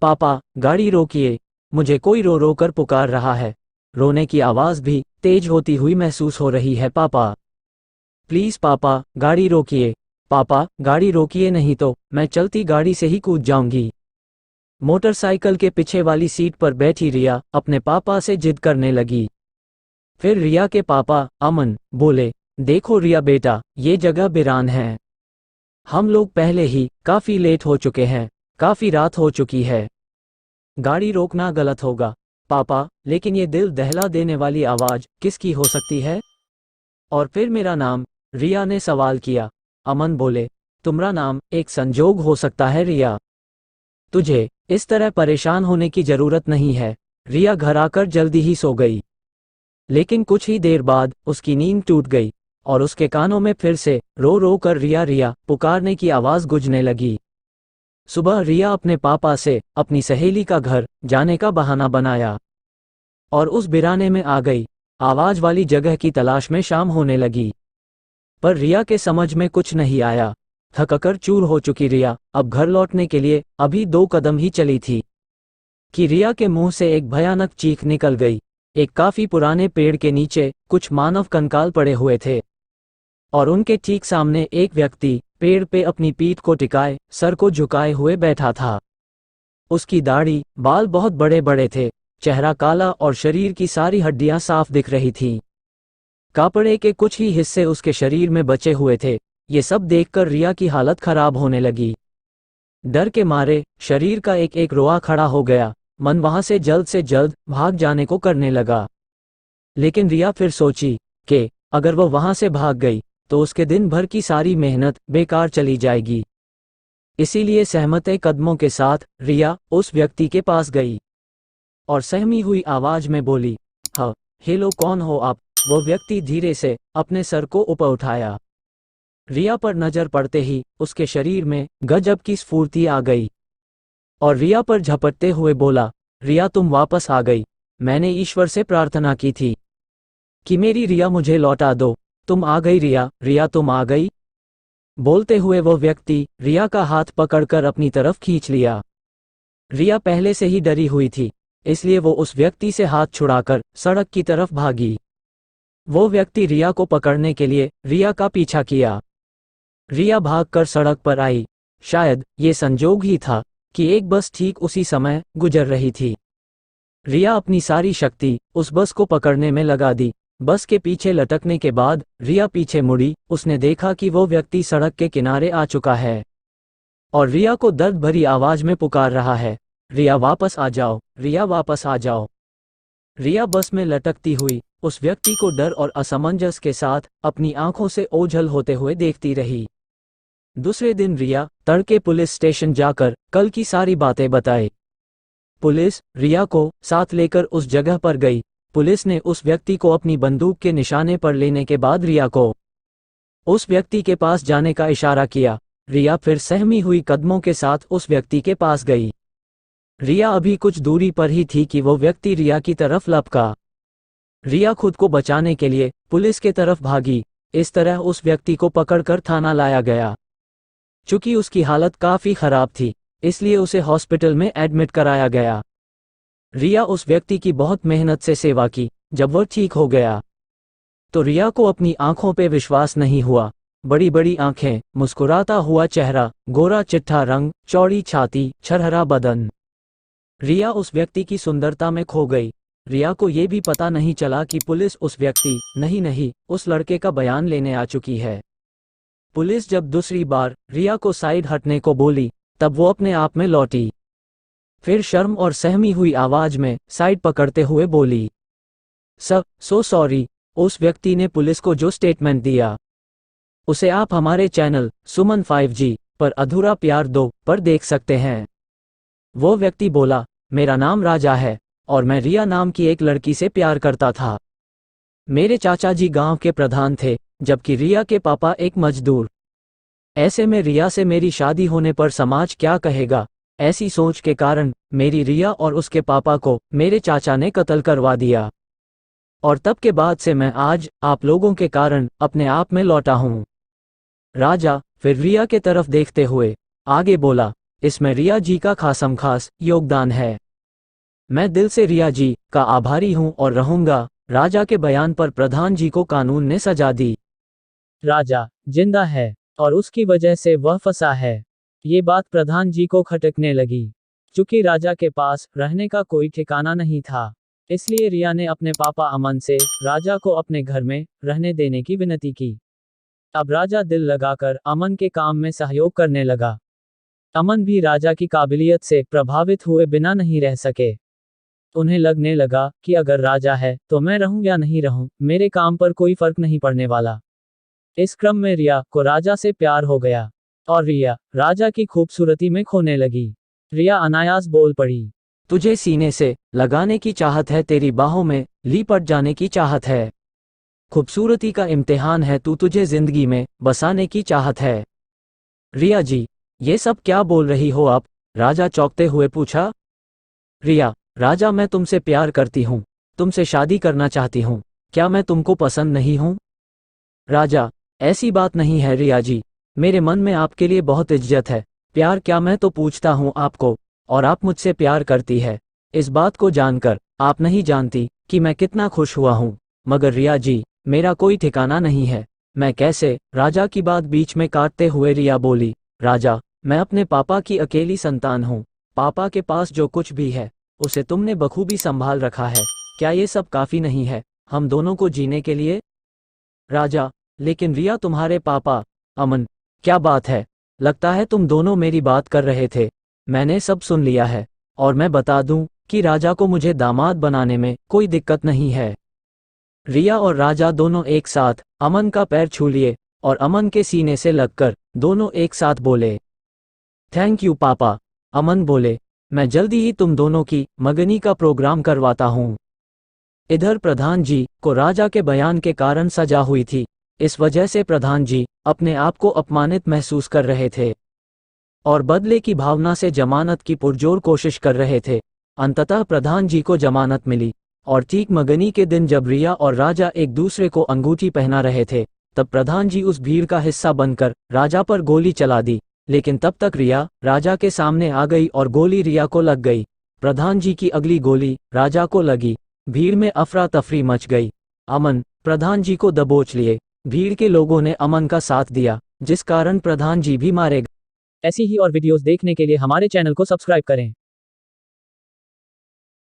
पापा, गाड़ी रोकिए, मुझे कोई रो रो कर पुकार रहा है। रोने की आवाज़ भी तेज होती हुई महसूस हो रही है। पापा, प्लीज़ पापा, गाड़ी रोकिए। पापा, गाड़ी रोकिए, नहीं तो मैं चलती गाड़ी से ही कूद जाऊंगी। मोटरसाइकिल के पीछे वाली सीट पर बैठी रिया अपने पापा से जिद करने लगी। फिर रिया के पापा अमन बोले, देखो रिया बेटा, ये जगह वीरान है। हम लोग पहले ही काफ़ी लेट हो चुके हैं, काफ़ी रात हो चुकी है। गाड़ी रोकना गलत होगा। पापा, लेकिन ये दिल दहला देने वाली आवाज़ किसकी हो सकती है? और फिर मेरा नाम? रिया ने सवाल किया। अमन बोले, तुम्हारा नाम एक संजोग हो सकता है रिया। तुझे इस तरह परेशान होने की ज़रूरत नहीं है। रिया घर आकर जल्दी ही सो गई। लेकिन कुछ ही देर बाद उसकी नींद टूट गई और उसके कानों में फिर से रो रो कर रिया रिया पुकारने की आवाज़ गूंजने लगी। सुबह रिया अपने पापा से अपनी सहेली का घर जाने का बहाना बनाया और उस बिराने में आ गई। आवाज़ वाली जगह की तलाश में शाम होने लगी, पर रिया के समझ में कुछ नहीं आया। थककर चूर हो चुकी रिया अब घर लौटने के लिए अभी 2 कदम ही चली थी कि रिया के मुंह से एक भयानक चीख निकल गई। एक काफी पुराने पेड़ के नीचे कुछ मानव कंकाल पड़े हुए थे और उनके ठीक सामने एक व्यक्ति पेड़ पे अपनी पीठ को टिकाए सर को झुकाए हुए बैठा था। उसकी दाढ़ी बाल बहुत बड़े बड़े थे, चेहरा काला और शरीर की सारी हड्डियां साफ दिख रही थीं। कपड़े के कुछ ही हिस्से उसके शरीर में बचे हुए थे। ये सब देखकर रिया की हालत खराब होने लगी। डर के मारे शरीर का एक एक रोआ खड़ा हो गया। मन वहां से जल्द भाग जाने को करने लगा। लेकिन रिया फिर सोची कि अगर वह वहां से भाग गई तो उसके दिन भर की सारी मेहनत बेकार चली जाएगी। इसीलिए सहमते कदमों के साथ रिया उस व्यक्ति के पास गई और सहमी हुई आवाज में बोली, हाँ, हेलो, कौन हो आप? वो व्यक्ति धीरे से अपने सर को ऊपर उठाया। रिया पर नजर पड़ते ही उसके शरीर में गजब की स्फूर्ति आ गई और रिया पर झपटते हुए बोला, रिया, तुम वापस आ गई। मैंने ईश्वर से प्रार्थना की थी कि मेरी रिया मुझे लौटा दो। तुम आ गई रिया, रिया तुम आ गई। बोलते हुए वो व्यक्ति रिया का हाथ पकड़कर अपनी तरफ खींच लिया। रिया पहले से ही डरी हुई थी, इसलिए वो उस व्यक्ति से हाथ छुड़ाकर सड़क की तरफ भागी। वो व्यक्ति रिया को पकड़ने के लिए रिया का पीछा किया। रिया भागकर सड़क पर आई। शायद ये संजोग ही था कि एक बस ठीक उसी समय गुजर रही थी। रिया अपनी सारी शक्ति उस बस को पकड़ने में लगा दी। बस के पीछे लटकने के बाद रिया पीछे मुड़ी। उसने देखा कि वो व्यक्ति सड़क के किनारे आ चुका है और रिया को दर्द भरी आवाज में पुकार रहा है, रिया वापस आ जाओ, रिया वापस आ जाओ। रिया बस में लटकती हुई उस व्यक्ति को डर और असमंजस के साथ अपनी आंखों से ओझल होते हुए देखती रही। दूसरे दिन रिया तड़के पुलिस स्टेशन जाकर कल की सारी बातें बताई। पुलिस रिया को साथ लेकर उस जगह पर गई। पुलिस ने उस व्यक्ति को अपनी बंदूक के निशाने पर लेने के बाद रिया को उस व्यक्ति के पास जाने का इशारा किया। रिया फिर सहमी हुई कदमों के साथ उस व्यक्ति के पास गई। रिया अभी कुछ दूरी पर ही थी कि वो व्यक्ति रिया की तरफ लपका। रिया खुद को बचाने के लिए पुलिस के तरफ भागी। इस तरह उस व्यक्ति को पकड़कर थाना लाया गया। चूंकि उसकी हालत काफी खराब थी, इसलिए उसे हॉस्पिटल में एडमिट कराया गया। रिया उस व्यक्ति की बहुत मेहनत से सेवा की। जब वह ठीक हो गया तो रिया को अपनी आंखों पे विश्वास नहीं हुआ। बड़ी बड़ी आंखें, मुस्कुराता हुआ चेहरा, गोरा चिट्ठा रंग, चौड़ी छाती, छरहरा बदन। रिया उस व्यक्ति की सुंदरता में खो गई। रिया को ये भी पता नहीं चला कि पुलिस उस व्यक्ति नहीं उस लड़के का बयान लेने आ चुकी है। पुलिस जब दूसरी बार रिया को साइड हटने को बोली तब वो अपने आप में लौटी। फिर शर्म और सहमी हुई आवाज में साइड पकड़ते हुए बोली, सो सॉरी। उस व्यक्ति ने पुलिस को जो स्टेटमेंट दिया उसे आप हमारे चैनल सुमन 5G पर अधूरा प्यार 2 पर देख सकते हैं। वो व्यक्ति बोला, मेरा नाम राजा है और मैं रिया नाम की एक लड़की से प्यार करता था। मेरे चाचा जी गांव के प्रधान थे, जबकि रिया के पापा एक मजदूर। ऐसे में रिया से मेरी शादी होने पर समाज क्या कहेगा? ऐसी सोच के कारण मेरी रिया और उसके पापा को मेरे चाचा ने कत्ल करवा दिया और तब के बाद से मैं आज आप लोगों के कारण अपने आप में लौटा हूँ। राजा फिर रिया के तरफ देखते हुए आगे बोला, इसमें रिया जी का खासमखास योगदान है। मैं दिल से रिया जी का आभारी हूं और रहूंगा। राजा के बयान पर प्रधान जी को कानून ने सजा दी। राजा जिंदा है और उसकी वजह से वह फंसा है। ये बात प्रधान जी को खटकने लगी। चूंकि राजा के पास रहने का कोई ठिकाना नहीं था, इसलिए रिया ने अपने पापा अमन से राजा को अपने घर में रहने देने की विनती की। अब राजा दिल लगाकर अमन के काम में सहयोग करने लगा। अमन भी राजा की काबिलियत से प्रभावित हुए बिना नहीं रह सके। उन्हें लगने लगा कि अगर राजा है तो मैं रहूं या नहीं रहूं, मेरे काम पर कोई फर्क नहीं पड़ने वाला। इस क्रम में रिया को राजा से प्यार हो गया और रिया राजा की खूबसूरती में खोने लगी। रिया अनायास बोल पड़ी, तुझे सीने से लगाने की चाहत है, तेरी बाहों में लिपट जाने की चाहत है। खूबसूरती का इम्तिहान है, तुझे जिंदगी में बसाने की चाहत है। रिया जी, ये सब क्या बोल रही हो आप? राजा चौंकते हुए पूछा। रिया, राजा मैं तुमसे प्यार करती हूँ, तुमसे शादी करना चाहती हूँ। क्या मैं तुमको पसंद नहीं हूँ? राजा, ऐसी बात नहीं है रिया जी, मेरे मन में आपके लिए बहुत इज्जत है। प्यार क्या, मैं तो पूछता हूँ आपको, और आप मुझसे प्यार करती है। इस बात को जानकर आप नहीं जानती कि मैं कितना खुश हुआ हूँ। मगर रिया जी, मेरा कोई ठिकाना नहीं है, मैं कैसे? राजा की बात बीच में काटते हुए रिया बोली, राजा मैं अपने पापा की अकेली संतान हूँ। पापा के पास जो कुछ भी है उसे तुमने बखूबी संभाल रखा है। क्या ये सब काफी नहीं है हम दोनों को जीने के लिए? राजा, लेकिन रिया तुम्हारे पापा। अमन, क्या बात है, लगता है तुम दोनों मेरी बात कर रहे थे। मैंने सब सुन लिया है, और मैं बता दूं कि राजा को मुझे दामाद बनाने में कोई दिक्कत नहीं है। रिया और राजा दोनों एक साथ अमन का पैर छू लिए और अमन के सीने से लगकर दोनों एक साथ बोले, थैंक यू पापा। अमन बोले, मैं जल्दी ही तुम दोनों की मगनी का प्रोग्राम करवाता हूँ। इधर प्रधान जी को राजा के बयान के कारण सजा हुई थी। इस वजह से प्रधान जी अपने आप को अपमानित महसूस कर रहे थे और बदले की भावना से जमानत की पुरजोर कोशिश कर रहे थे। अंततः प्रधान जी को जमानत मिली और ठीक मगनी के दिन जब रिया और राजा एक दूसरे को अंगूठी पहना रहे थे, तब प्रधान जी उस भीड़ का हिस्सा बनकर राजा पर गोली चला दी। लेकिन तब तक रिया राजा के सामने आ गई और गोली रिया को लग गई। प्रधान जी की अगली गोली राजा को लगी। भीड़ में अफरा तफरी मच गई। अमन प्रधान जी को दबोच लिए। भीड़ के लोगों ने अमन का साथ दिया, जिस कारण प्रधान जी भी मारे गए। ऐसी ही और वीडियोस देखने के लिए हमारे चैनल को सब्सक्राइब करें।